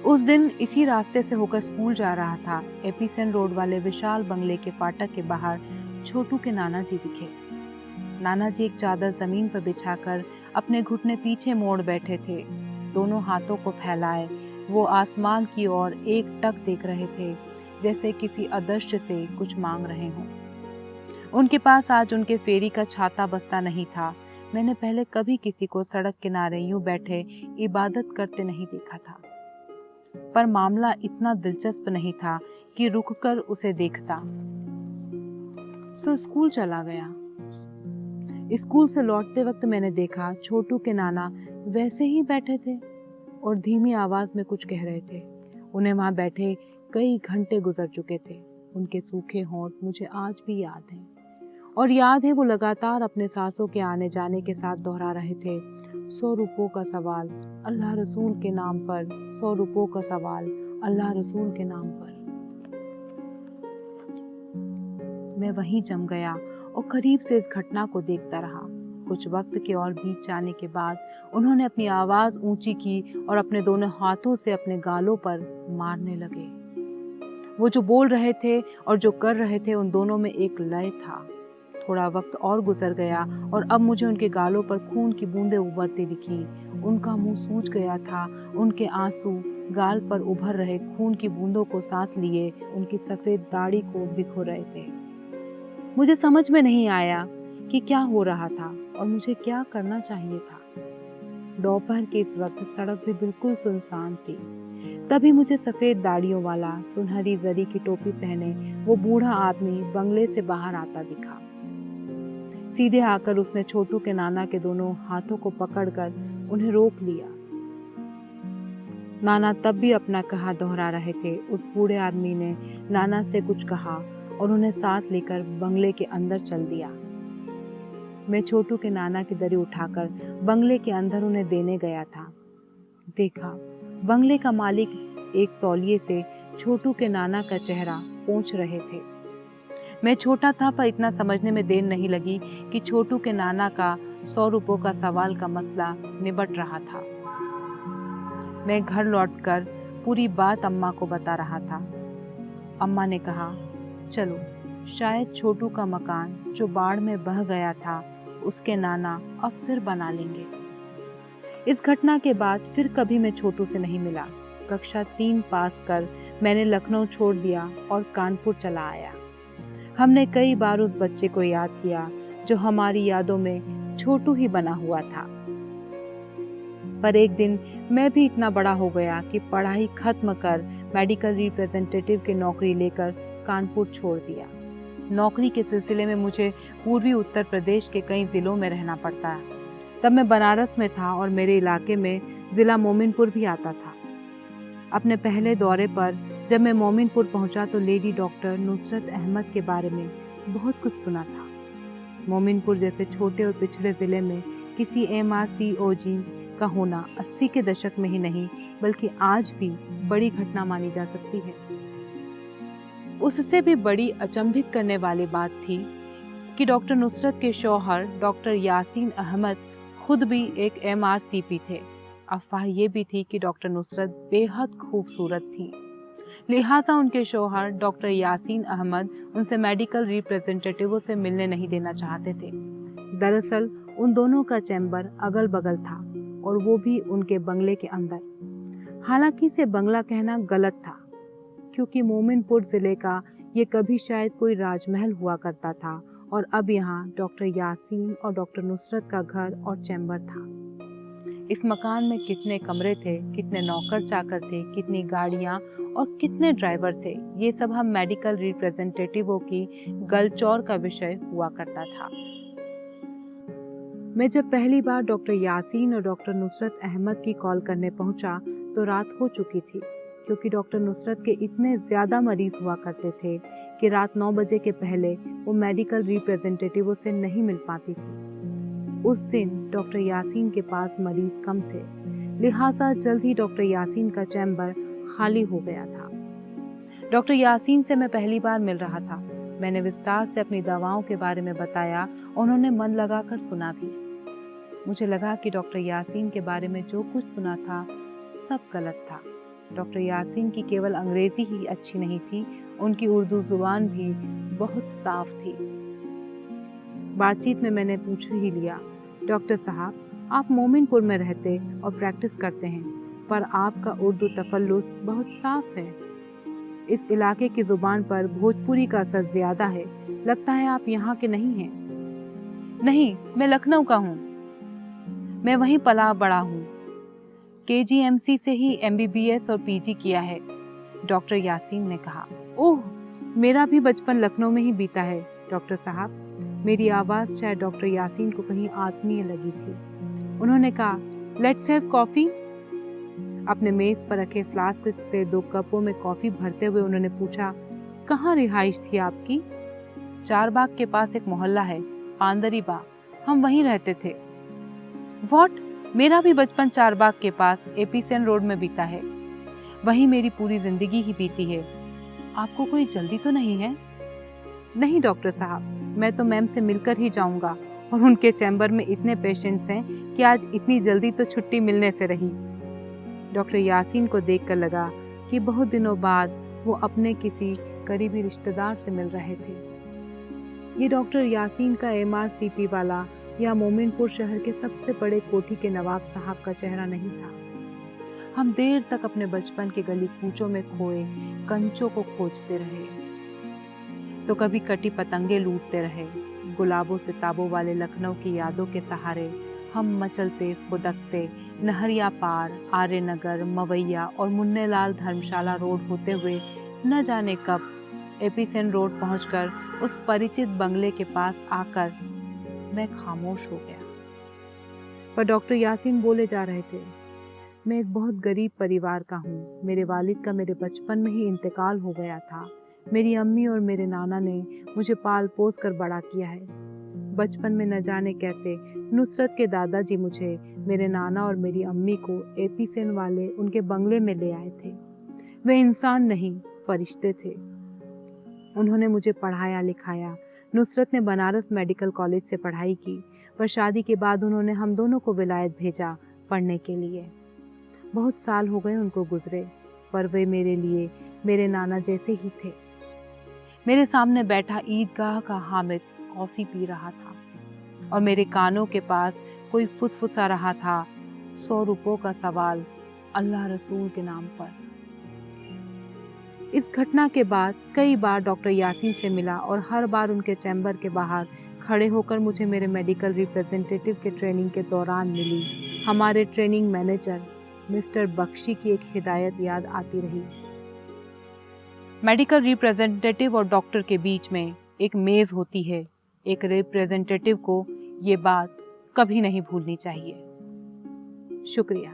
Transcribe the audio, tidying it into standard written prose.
उस दिन इसी रास्ते से होकर स्कूल जा रहा था। एपीसेन रोड वाले विशाल बंगले के फाटक के बाहर छोटू के नाना जी दिखे। नाना जी एक चादर जमीन पर बिछाकर अपने घुटने पीछे मोड़ बैठे थे। दोनों हाथों को फैलाए वो आसमान की ओर एक टक देख रहे थे, जैसे किसी अदृश्य से कुछ मांग रहे हों। उनके पास आज उनके फेरी का छाता बस्ता नहीं था। मैंने पहले कभी किसी को सड़क किनारे यूं बैठे इबादत करते नहीं देखा था, पर मामला इतना दिलचस्प नहीं था कि रुककर उसे देखता। सो स्कूल चला गया। स्कूल से लौटते वक्त मैंने देखा छोटू के नाना वैसे ही बैठे थे और धीमी आवाज में कुछ कह रहे थे। उन्हें वहां बैठे कई घंटे गुजर चुके थे। उनके सूखे होंठ मुझे आज भी याद हैं, और याद है वो लगातार अपने सांसों के आने जाने के साथ दोहरा रहे थे, 100 रुपयों का सवाल अल्लाह रसूल के नाम पर, 100 रुपयों का सवाल अल्लाह रसूल के नाम पर। मैं वहीं जम गया और करीब से इस घटना को देखता रहा। कुछ वक्त के और बीत जाने के बाद उन्होंने अपनी आवाज ऊंची की और अपने दोनों हाथों से अपने गालों पर मारने लगे। वो जो बोल रहे थे और जो कर रहे थे, उन दोनों में एक लय था। थोड़ा वक्त और गुजर गया और अब मुझे उनके गालों पर खून की बूंदें उभरती दिखी। उनका मुंह सूज गया था। उनके आंसू गाल पर उभर रहे खून की बूंदों को साथ लिए उनकी सफेद दाढ़ी को भिगो रहे थे। मुझे समझ में नहीं आया कि क्या हो रहा था और मुझे क्या करना चाहिए था। दोपहर के इस वक्त सड़क भी बिल्कुल सुनसान थी। तभी मुझे सफेद दाढ़ियों वाला सुनहरी जरी की टोपी पहने वो बूढ़ा आदमी बंगले से बाहर आता दिखा। सीधे आकर उसने छोटू के नाना के दोनों हाथों को पकड़कर उन्हें रोक लिया। नाना तब भी अपना कहा दोहरा रहे थे। उस बूढ़े आदमी ने नाना से कुछ कहा और उन्हें साथ लेकर बंगले के अंदर चल दिया। मैं छोटू के नाना की दरी उठाकर बंगले के अंदर उन्हें देने गया था। देखा, बंगले का मालिक एक तौलिए से छोटू के नाना का चेहरा पोंछ रहे थे। मैं छोटा था, पर इतना समझने में देर नहीं लगी कि छोटू के नाना का 100 रुपयों का सवाल का मसला निबट रहा था। मैं घर लौटकर पूरी बात अम्मा को बता रहा था। अम्मा ने कहा, चलो, शायद छोटू का मकान जो बाढ़ में बह गया था उसके नाना अब फिर बना लेंगे। इस घटना के बाद फिर कभी मैं छोटू से नहीं मिला। कक्षा 3 पास कर मैंने लखनऊ छोड़ दिया और कानपुर चला आया। हमने कई बार उस बच्चे को याद किया जो हमारी यादों में छोटू ही बना हुआ था। पर एक दिन मैं भी इतना बड़ा हो गया कि पढ़ाई खत्म कर मेडिकल रिप्रेजेंटेटिव की नौकरी लेकर कानपुर छोड़ दिया। नौकरी के सिलसिले में मुझे पूर्वी उत्तर प्रदेश के कई जिलों में रहना पड़ता है। तब मैं बनारस में था और मेरे इलाके में जिला मोमिनपुर भी आता था। अपने पहले दौरे पर जब मैं मोमिनपुर पहुंचा तो लेडी डॉक्टर नुसरत अहमद के बारे में बहुत कुछ सुना था। मोमिनपुर जैसे छोटे और पिछड़े जिले में किसी MRCOG का होना 80 के दशक में ही नहीं बल्कि आज भी बड़ी घटना मानी जा सकती है। उससे भी बड़ी अचंभित करने वाली बात थी कि डॉक्टर नुसरत के शौहर डॉक्टर यासीन अहमद खुद भी एक MRCP थे। अफवाह ये भी थी कि डॉक्टर नुसरत बेहद खूबसूरत थी, लिहाजा उनके शौहर डॉक्टर यासीन अहमद उनसे मेडिकल रिप्रेजेंटेटिवों से मिलने नहीं देना चाहते थे। दरअसल उन दोनों का चैम्बर अगल बगल था और वो भी उनके बंगले के अंदर। हालांकि इसे बंगला कहना गलत था, क्योंकि मोमिनपुर जिले का ये कभी शायद कोई राजमहल हुआ करता था और अब यहाँ डॉक्टर यासीन और डॉक्टर नुसरत का घर और चैम्बर था। इस मकान में कितने कमरे थे, कितने नौकर चाकर थे, कितनी गाड़ियाँ और कितने ड्राइवर थे, ये सब हम मेडिकल रिप्रेजेंटेटिवों की गलचौर का विषय हुआ करता था। मैं जब पहली बार डॉक्टर यासीन और डॉक्टर नुसरत अहमद की कॉल करने पहुंचा तो रात हो चुकी थी, क्योंकि डॉक्टर नुसरत के इतने ज़्यादा मरीज हुआ करते थे कि रात 9 बजे के पहले वो मेडिकल रिप्रेजेंटेटिवों से नहीं मिल पाती थी। उस दिन डॉक्टर यासीन के पास मरीज कम थे, लिहाजा जल्द ही डॉक्टर यासीन का चैम्बर खाली हो गया था। डॉक्टर यासीन से मैं पहली बार मिल रहा था। मैंने विस्तार से अपनी दवाओं के बारे में बताया, उन्होंने मन लगाकर सुना भी। मुझे लगा कि डॉक्टर यासीन के बारे में जो कुछ सुना था सब गलत था। डॉक्टर यासीन की केवल अंग्रेजी ही अच्छी नहीं थी, उनकी उर्दू जुबान भी बहुत साफ थी। बातचीत में मैंने पूछ ही लिया, डॉक्टर साहब, आप मोमिनपुर में रहते और प्रैक्टिस करते हैं, पर आपका उर्दू तफल्लुस बहुत साफ है। इस इलाके की जुबान पर भोजपुरी का असर ज्यादा है, लगता है आप यहाँ के नहीं हैं। नहीं, मैं लखनऊ का हूँ, मैं वहीं पला बड़ा हूँ। KGMC से ही MBBS और PG किया है, डॉक्टर यासीन ने कहा। ओह, मेरा भी बचपन लखनऊ में ही बीता है डॉक्टर साहब। मेरी आवाज़ शायद डॉक्टर यासीन को कहीं आत्मीय लगी थी। उन्होंने कहा, लेट्स हैव कॉफ़ी। अपने मेज़ पर रखे फ्लास्क से 2 कपों में कॉफ़ी भरते हुए उन्होंने पूछा, कहाँ रिहाइश थी आपकी? चारबाग के पास एक मोहल्ला है, पांदरी बाग, हम वहीं रहते थे। व्हाट? मेरा भी बचपन चारबाग के पास एपीसेन रोड में बीता है, वहीं मेरी पूरी जिंदगी ही बीती है। आपको कोई जल्दी तो नहीं है? नहीं डॉक्टर साहब, मैं तो मैम से मिलकर ही जाऊंगा, और उनके चैम्बर में इतने पेशेंट्स हैं कि आज इतनी जल्दी तो छुट्टी मिलने से रही। डॉक्टर यासीन को देखकर लगा कि बहुत दिनों बाद वो अपने किसी करीबी रिश्तेदार से मिल रहे थे। ये डॉक्टर यासीन का MRCP वाला या मोमिनपुर शहर के सबसे बड़े कोठी के नवाब साहब का चेहरा नहीं था। हम देर तक अपने बचपन के गली कूचों में खोए कंचों को खोजते रहे, तो कभी कटी पतंगे लूटते रहे। गुलाबों से ताबों वाले लखनऊ की यादों के सहारे हम मचलते फुदकते नहरिया पार, आर्य नगर, मवैया और मुन्नेलाल धर्मशाला रोड होते हुए न जाने कब एपीसेन रोड पहुंचकर उस परिचित बंगले के पास आकर मैं खामोश हो गया। पर डॉक्टर यासीन बोले जा रहे थे, मैं एक बहुत गरीब परिवार का हूँ। मेरे वालिद का मेरे बचपन में ही इंतकाल हो गया था। मेरी अम्मी और मेरे नाना ने मुझे पाल पोस कर बड़ा किया है। बचपन में न जाने कैसे नुसरत के दादाजी मुझे, मेरे नाना और मेरी अम्मी को एपीसेन वाले उनके बंगले में ले आए थे। वे इंसान नहीं, फरिश्ते थे। उन्होंने मुझे पढ़ाया लिखाया। नुसरत ने बनारस मेडिकल कॉलेज से पढ़ाई की, पर शादी के बाद उन्होंने हम दोनों को विलायत भेजा पढ़ने के लिए। बहुत साल हो गए उनको गुजरे, पर वे मेरे लिए मेरे नाना जैसे ही थे। मेरे सामने बैठा ईदगाह का हामिद कॉफ़ी पी रहा था और मेरे कानों के पास कोई फुसफुसा रहा था, 100 रुपयों का सवाल अल्लाह रसूल के नाम पर। इस घटना के बाद कई बार डॉक्टर यासीन से मिला और हर बार उनके चैम्बर के बाहर खड़े होकर मुझे मेरे मेडिकल रिप्रेजेंटेटिव के ट्रेनिंग के दौरान मिली हमारे ट्रेनिंग मैनेजर मिस्टर बख्शी की एक हिदायत याद आती रही। मेडिकल रिप्रेजेंटेटिव और डॉक्टर के बीच में एक मेज होती है। एक रिप्रेजेंटेटिव को ये बात कभी नहीं भूलनी चाहिए। शुक्रिया।